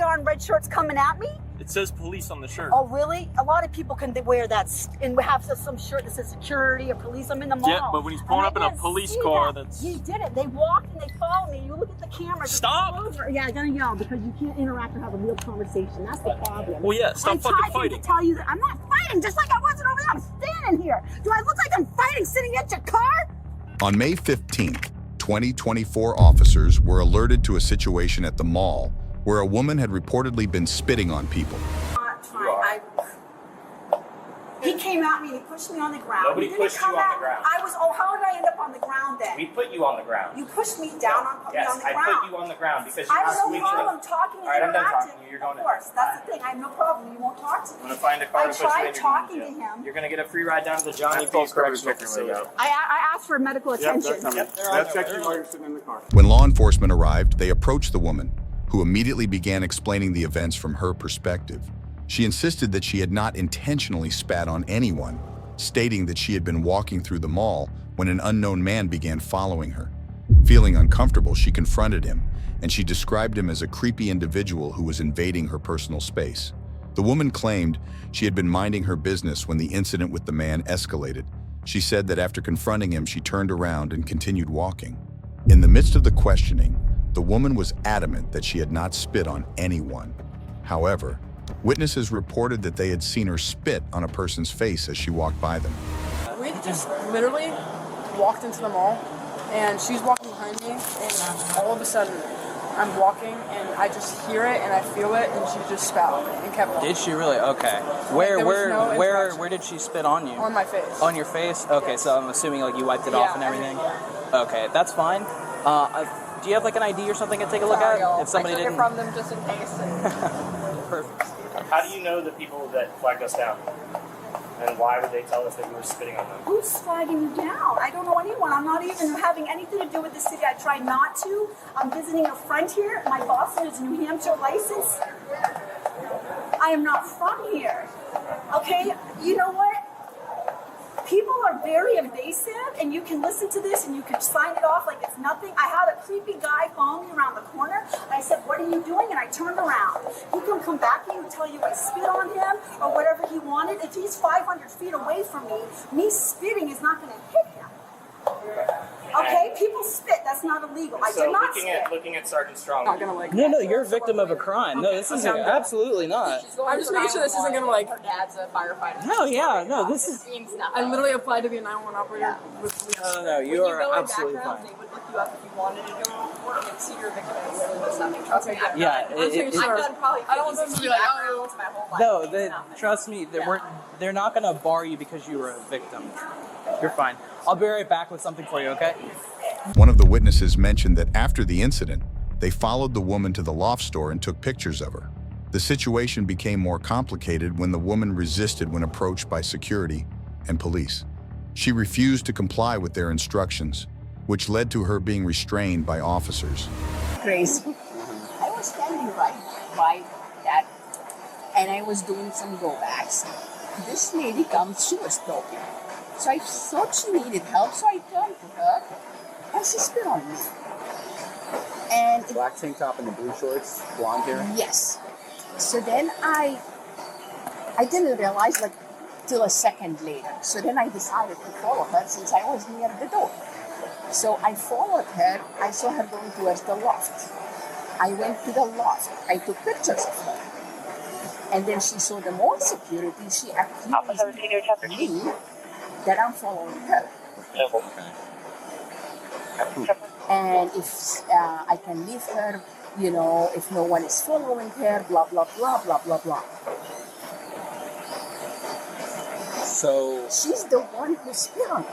are in red shorts coming at me? It says police on the shirt. Oh, really? A lot of people can wear that and have some shirt that says security or police. I'm in the mall. Yeah, but when he's pulling up in a police car, that's... He did it. They walked and they followed me. You look at the camera. Stop! Yeah, I gotta yell because you can't interact or have a real conversation. That's the problem. Well, yeah, stop fucking fighting. I tried to tell you that I'm not fighting, just like I wasn't over there. I'm standing here. Do I look like I'm fighting sitting at your car? On May 15th, 2024 officers were alerted to a situation at the mall where a woman had reportedly been spitting on people. He came at me and he pushed me on the ground. Nobody pushed you on the ground. How did I end up on the ground then? We put you on the ground. You pushed me down on me on the ground. Yes, I put you on the ground because you I asked have me no to. problem talking and All right, I'm done interacting. talking to you. You're going Of course, that's the thing. I have no problem. You won't talk to me. I'm gonna find a car to put you in. I tried talking to him. You're gonna get a free ride down to the Johnny B. Correctional Facility. I asked for medical attention. That's actually why you're sitting in the car. When law enforcement arrived, they approached the woman, who immediately began explaining the events from her perspective. She insisted that she had not intentionally spat on anyone, stating that she had been walking through the mall when an unknown man began following her. Feeling uncomfortable, she confronted him, and she described him as a creepy individual who was invading her personal space. The woman claimed she had been minding her business when the incident with the man escalated. She said that after confronting him, she turned around and continued walking. In the midst of the questioning, the woman was adamant that she had not spit on anyone. However, witnesses reported that they had seen her spit on a person's face as she walked by them. We just literally walked into the mall, and she's walking behind me, and all of a sudden, I'm walking, and I just hear it, and I feel it, and she just spat on me and kept walking. Did she really? Okay. Where did she spit on you? On my face. On your face? Okay, Yes. So I'm assuming like you wiped it off and everything? Yeah. Okay, that's fine. Do you have like an ID or something to take a look Sorry, at? If somebody I took didn't... it from them just in case. Perfect. How do you know the people that flagged us down? And why would they tell us that we were spitting on them? Who's flagging you down? I don't know anyone. I'm not even having anything to do with the city. I try not to. I'm visiting a friend here. My boss has a New Hampshire license. I am not from here. Okay? You know what? People are very invasive, and you can listen to this and you can sign it off like it's nothing. I had a creepy guy following me around the corner. I said, "What are you doing?" And I turned around. He can come back to you and tell you I spit on him or whatever he wanted. If he's 500 feet away from me spitting is not going to hit him. Okay, people spit. That's not illegal. I did not spit. Looking at Sergeant Strong. Not gonna like. No, you're a victim of a crime. No, this is absolutely not. I'm just making sure this isn't gonna like. Her dad's a firefighter. No, yeah, no, this is... I literally applied to be a 911 operator. No, you When are you go in absolutely background, fine. they would look you up if you wanted to go to report and see your victim and literally what's happening. Trust me. I've Yeah, done, sure. I've done probably I don't want them to be like, backgrounds my whole life. No, It's not- trust me, they're not going to bar you because you were a victim. You're fine. I'll be right back with something for you, okay? One of the witnesses mentioned that after the incident, they followed the woman to the loft store and took pictures of her. The situation became more complicated when the woman resisted when approached by security and police. She refused to comply with their instructions, which led to her being restrained by officers. Crazy. I was standing right by that, and I was doing some go backs. This lady comes, she was talking. So I thought she needed help, so I turned to her, and she spit on me. And black tank top and the blue shorts, blonde hair? Yes. So then I didn't realize like till a second later. So then I decided to follow her since I was near the door. So I followed her. I saw her going towards the loft. I went to the loft. I took pictures of her. And then she saw the mall security. She accused me that I'm following her. And if I can leave her, you know, if no one is following her, blah, blah, blah, blah, blah, blah. So she's the one who spit on me.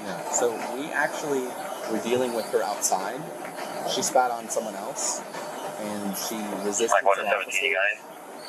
Yeah, so we actually were dealing with her outside. She spat on someone else, and she resisted the officer.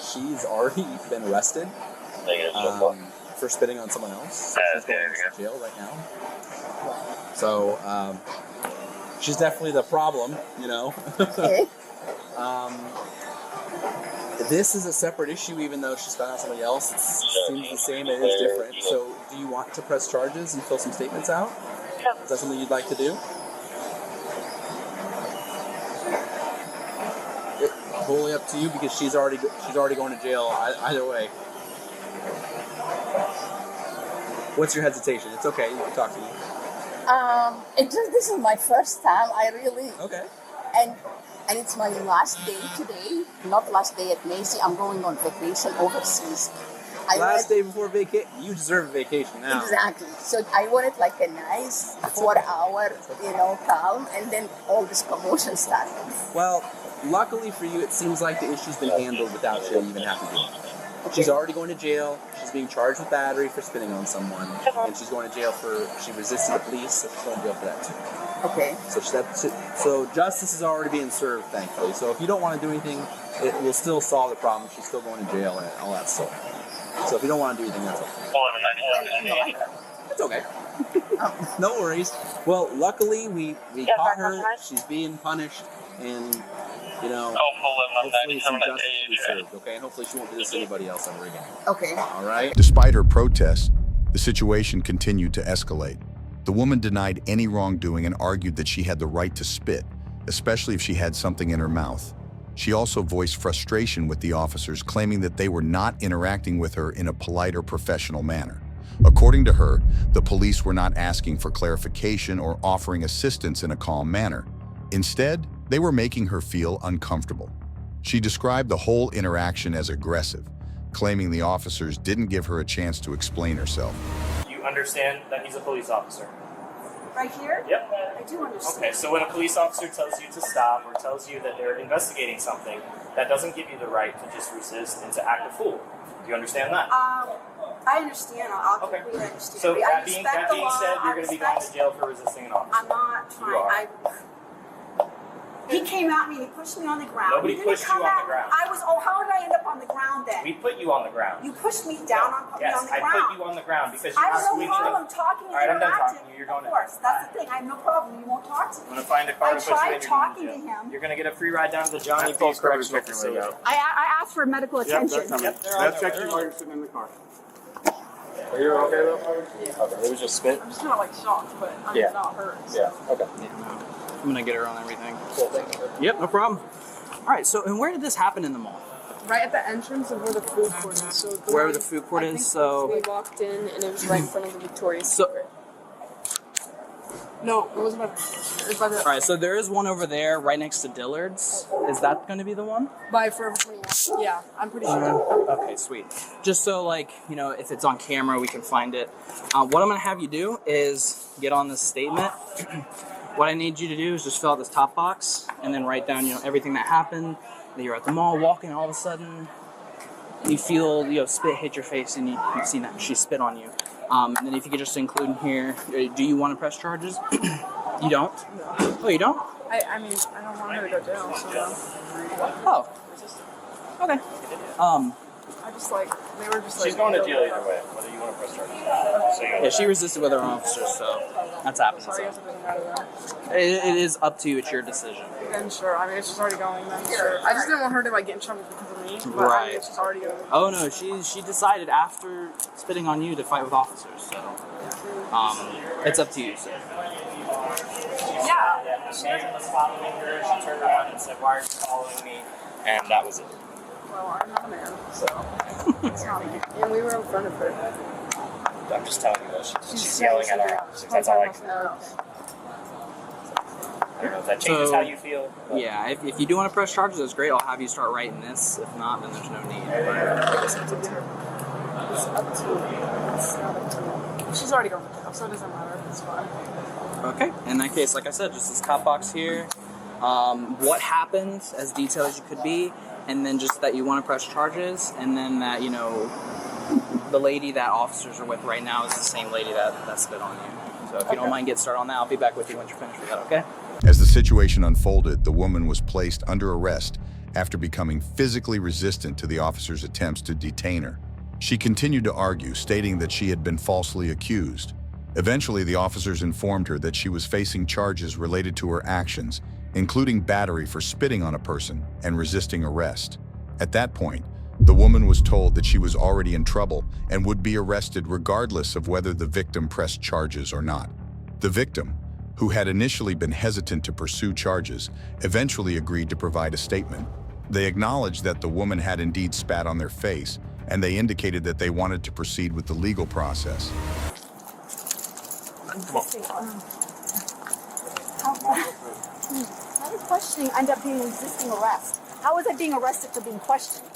She's already been arrested for spitting on someone else. She's going to jail right now. So she's definitely the problem, you know. Okay. This is a separate issue, even though she spat on somebody else. It seems the same, it is different. So do you want to press charges and fill some statements out? Is that something you'd like to do? Totally up to you because she's already going to jail either way. What's your hesitation? It's okay. You can talk to me. This is my first time. I really Okay. and it's my last day today. Not last day at Macy. I'm going on vacation overseas. Last day before vacation. You deserve a vacation now. Exactly. So I wanted like a nice 4-hour, calm, and then all this commotion started. Well, luckily for you, it seems like the issue's been handled without you even having to do it. She's already going to jail. She's being charged with battery for spitting on someone, and she's going to jail she resisted the police, so she's going to jail for that too. Okay. So justice is already being served, thankfully. So if you don't want to do anything, it will still solve the problem. She's still going to jail and all that stuff. So if you don't want to do anything, that's okay. It's okay. No worries. Well, luckily we caught her. She's being punished, and hopefully some justice will be served. Okay, and hopefully she won't do this to anybody else ever again. Okay. All right. Despite her protests, the situation continued to escalate. The woman denied any wrongdoing and argued that she had the right to spit, especially if she had something in her mouth. She also voiced frustration with the officers, claiming that they were not interacting with her in a polite or professional manner. According to her, the police were not asking for clarification or offering assistance in a calm manner. Instead, they were making her feel uncomfortable. She described the whole interaction as aggressive, claiming the officers didn't give her a chance to explain herself. You understand that he's a police officer? Right here? Yep. I do understand. Okay, so when a police officer tells you to stop or tells you that they're investigating something, that doesn't give you the right to just resist and to act a fool. Do you understand that? I understand. I'll completely understand. So I that being respect the law. said, you're going to be going to jail for resisting an officer. I'm not trying. He came at me and he pushed me on the ground. Nobody pushed you on the ground. How did I end up on the ground then? We put you on the ground. You pushed me down on the ground. Yes, I put you on the ground because you I have no squeaked problem it. talking and All right, I'm done interacting. talking to you. You're going Of course, that's the thing. I have no problem. You won't talk to me. I'm going to find a car to put you in. I You're tried talking going to him. You're going to get a free ride down to the Johnny B. Correctional Facility. I asked for medical attention. That's actually why you're sitting in the car. Are you okay though? Yeah. Okay. It was just spit. I'm just kind of like shocked, but I'm not hurt. So. Yeah. Okay. I'm gonna get her on everything. Cool, thank you. Yep, no problem. All right, so and where did this happen in the mall? Right at the entrance of where the food court is. So Where the food court is, so we walked in and it was right in front of the Victoria's So- Secret. No, it wasn't. It was by the. all right, so there is one over there, right next to Dillard's. Is that going to be the one? By Forever 21. Yeah, I'm pretty sure. Okay, sweet. Just so, if it's on camera, we can find it. What I'm going to have you do is get on this statement. What I need you to do is just fill out this top box and then write down, everything that happened. That you're at the mall walking, all of a sudden you feel, spit hit your face, and you've seen that she spit on you. And then if you could just include in here, do you want to press charges? You don't? No. Oh, you don't? I mean, I don't want her to go jail, so. Oh. Okay. I just they were just She's going to jail either way, whether you want to press charges. So Yeah, she resisted with her officers, so that's happening. Sorry, I guess it doesn't matter then. It is up to you. It's your decision. Then sure, I mean, it's just already going then, sure. I just didn't want her to, get in trouble because of me, but I mean, it's just already going. Oh no, she decided after spitting on you to fight with officers, so it's up to you. So. Yeah, the man was following her. She turned around and said, "Why are you following me?" And that was it. Well, I'm not a man, so it's not me. And we were in front of her. I'm just telling you this. She's yelling at our officers. That's all I can do. I don't know if that changes So, how you feel. But Yeah, if you do want to press charges, that's great. I'll have you start writing this. If not, then there's no need. I guess it's up to you. It's up to me. It's not up to me. She's already going to jail, so it doesn't matter. It's fine. Okay. In that case, like I said, just this top box here. What happened, as detailed as you could be, and then just that you want to press charges, and then that, the lady that officers are with right now is the same lady that spit on you. So if you don't mind getting started on that, I'll be back with you once you're finished with that, okay? As the situation unfolded, the woman was placed under arrest after becoming physically resistant to the officers' attempts to detain her. She continued to argue, stating that she had been falsely accused. Eventually, the officers informed her that she was facing charges related to her actions, including battery for spitting on a person and resisting arrest. At that point, the woman was told that she was already in trouble and would be arrested regardless of whether the victim pressed charges or not. The victim, who had initially been hesitant to pursue charges, eventually agreed to provide a statement. They acknowledged that the woman had indeed spat on their face, and they indicated that they wanted to proceed with the legal process. How did questioning end up being resisting arrest? How was I being arrested for being questioned?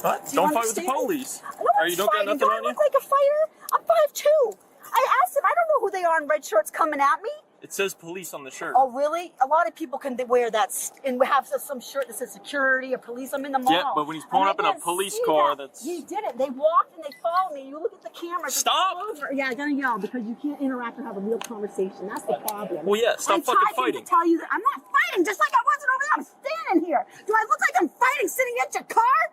What? Do you Don't fight with the understand? police. No Are one's you don't got fighting. nothing Do I on you? look like a fighter? I'm 5'2". I asked him. I don't know who they are in red shirts coming at me. It says police on the shirt. Oh, really? A lot of people can wear that and have some shirt that says security or police. I'm in the mall. Yeah, but when he's pulling up in a police car, that's... He didn't. They walked and they followed me. You look at the camera. Stop! Yeah, I gotta yell because you can't interact or have a real conversation. That's the problem. Well, yeah, stop fucking fighting. I tried to tell you that I'm not fighting, just like I wasn't over there. I'm standing here. Do I look like I'm fighting sitting at your car?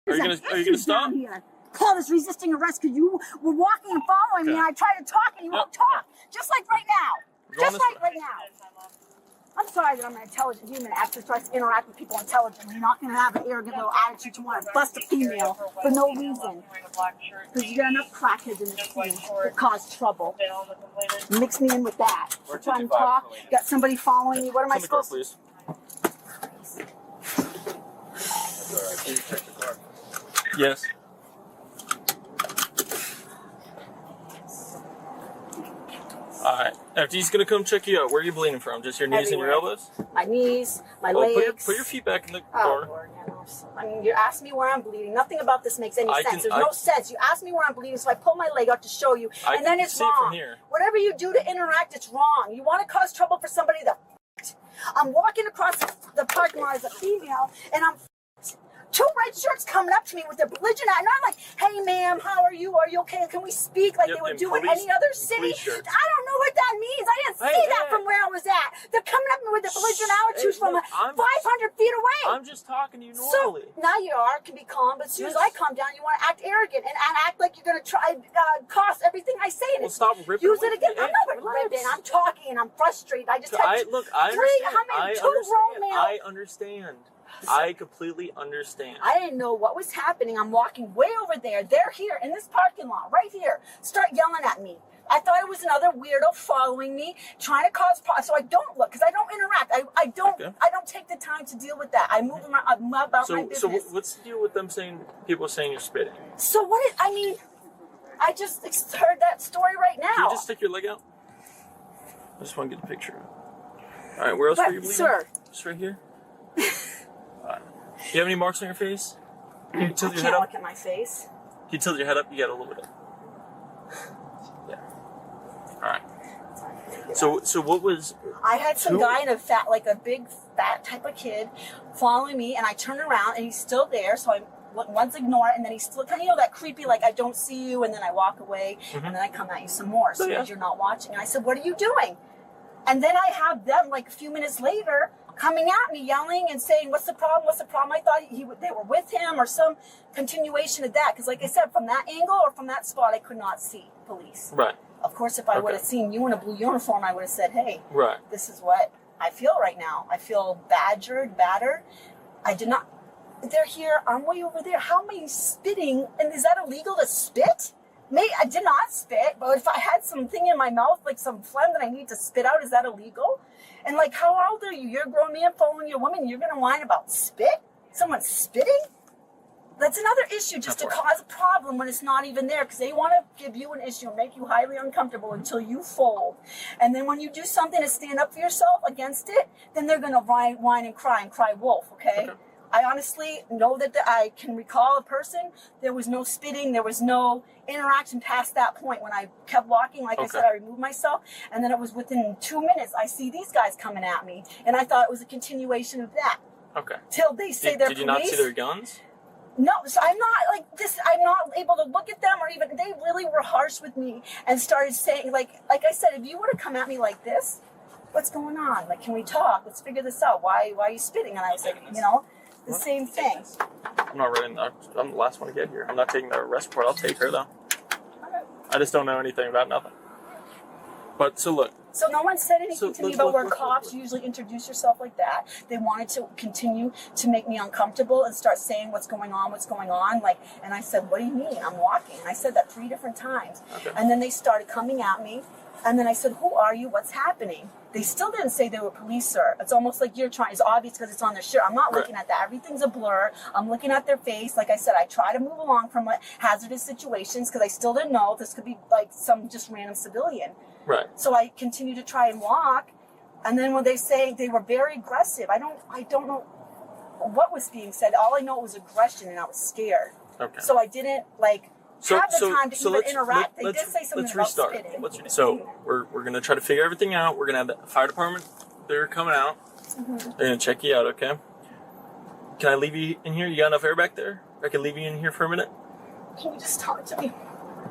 Are you gonna stop? Here. Call this resisting arrest because you were walking and following me, and I tried to talk and you won't talk. Just like right now. Just like right now. I'm sorry that I'm an intelligent human that actually tries to interact with people intelligently. You're not going to have an arrogant little attitude to want to bust a female for no reason. Because you got enough crackheads in this scene that cause trouble. Mix me in with that. We're trying to talk. Got somebody following me. What am I supposed to do? Yes. Alright. After he's gonna come check you out, where are you bleeding from? Just your knees and your elbows? My knees, my legs. Put your feet back in the Oh, car. Lord, I mean, you asked me where I'm bleeding. Nothing about this makes any sense. There's no sense. You asked me where I'm bleeding, so I pull my leg out to show you, and then it's wrong. From here. Whatever you do to interact, it's wrong. You want to cause trouble for somebody that I'm walking across the parking lot as a female, and I'm two red shirts coming up to me with their religion out, and I'm like, "Hey, ma'am, how are you? Are you okay? Can we speak?" Like they would do in any other city. I don't know what that means. I didn't see that from where I was at. They're coming up to me with their religion attitudes from 500 feet away. I'm just talking to you normally. So now you can be calm, but as soon as I calm down, you want to act arrogant and act like you're going to try cost everything I say. And stop ripping. Use it again. I'm not ripping. I'm talking and I'm frustrated. I just had I understand. I completely understand. I didn't know what was happening. I'm walking way over there. They're here in this parking lot, right here. Start yelling at me. I thought it was another weirdo following me, trying to cause problems. So I don't look, because I don't interact. I don't take the time to deal with that. I move around. I'm about my business. So what's the deal with them saying, people saying you're spitting? So I just heard that story right now. Can you just stick your leg out? I just want to get a picture of it. All right, where else were you bleeding? Sir. Just right here? Do you have any marks on your face? Can you tilt your head up? I up? can't look at my face. Can you tilt your head up? You got a little bit up. Yeah. All right. So what was? I had some guy in a big fat type of kid following me, and I turned around and he's still there. So I once ignore it, and then he's still kind of that creepy, like I don't see you, and then I walk away, and then I come at you some more, so because you're not watching. And I said, "What are you doing?" And then I have them like a few minutes later coming at me, yelling and saying, "What's the problem? What's the problem?" I thought they were with him or some continuation of that. Because like I said, from that angle or from that spot, I could not see police. Right. Of course, if I would have seen you in a blue uniform, I would have said, "Hey, this is what I feel right now. I feel battered. I did not. They're here. I'm way over there. How am I spitting? And is that illegal to spit? I did not spit, but if I had something in my mouth, like some phlegm that I need to spit out, is that illegal? And like, how old are you? You're a grown man following your woman. You're going to whine about spit? Someone spitting? That's another issue just to cause a problem when it's not even there, because they want to give you an issue and make you highly uncomfortable until you fold. And then when you do something to stand up for yourself against it, then they're going to whine and cry wolf, okay? I honestly know that I can recall a person. There was no spitting. There was no interaction past that point. When I kept walking, like I said, I removed myself. And then it was within 2 minutes, I see these guys coming at me. And I thought it was a continuation of that. Okay. Till they say they're police. Did you not see their guns? No, so I'm not like this. I'm not able to look at them or even. They really were harsh with me and started saying, like I said, if you were to come at me like this, what's going on? Like, can we talk? Let's figure this out. Why are you spitting? And I was like, the same thing. I'm not ready. I'm the last one to get here. I'm not taking the arrest report. I'll take her though. I just don't know anything about nothing. But so look. So no one said anything to me about where cops usually introduce yourself like that. They wanted to continue to make me uncomfortable and start saying what's going on. Like, and I said, "What do you mean? I'm walking." And I said that 3 different times. And then they started coming at me. And then I said, who are you? What's happening? They still didn't say they were police, sir. It's almost like you're trying. It's obvious because it's on their shirt. I'm not looking at that. Everything's a blur. I'm looking at their face. Like I said, I try to move along from hazardous situations because I still didn't know if this could be like some just random civilian. Right. So I continue to try and walk. And then when they say they were very aggressive, I don't know what was being said. All I know was aggression, and I was scared. Okay. So I didn't have the time to even interact. They did say something let's about restart. spitting. So we're gonna try to figure everything out. We're gonna have the fire department. They're coming out. They're gonna check you out. Okay. Can I leave you in here? You got enough air back there? I can leave you in here for a minute. Can you just talk to me?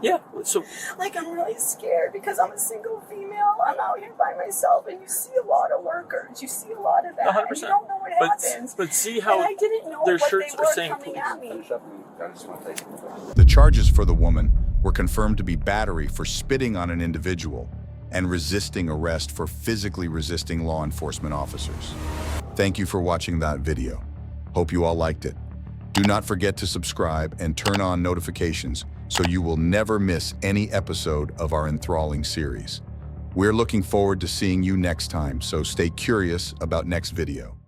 Yeah. So I'm really scared because I'm a single female. I'm out here by myself, and you see a lot of lurkers. You see a lot of that. 100%. And you don't know what happens. But see how and I didn't know their what shirts they are were saying coming police. at me. The charges for the woman were confirmed to be battery for spitting on an individual and resisting arrest for physically resisting law enforcement officers. Thank you for watching that video. Hope you all liked it. Do not forget to subscribe and turn on notifications so you will never miss any episode of our enthralling series. We're looking forward to seeing you next time, so stay curious about next video.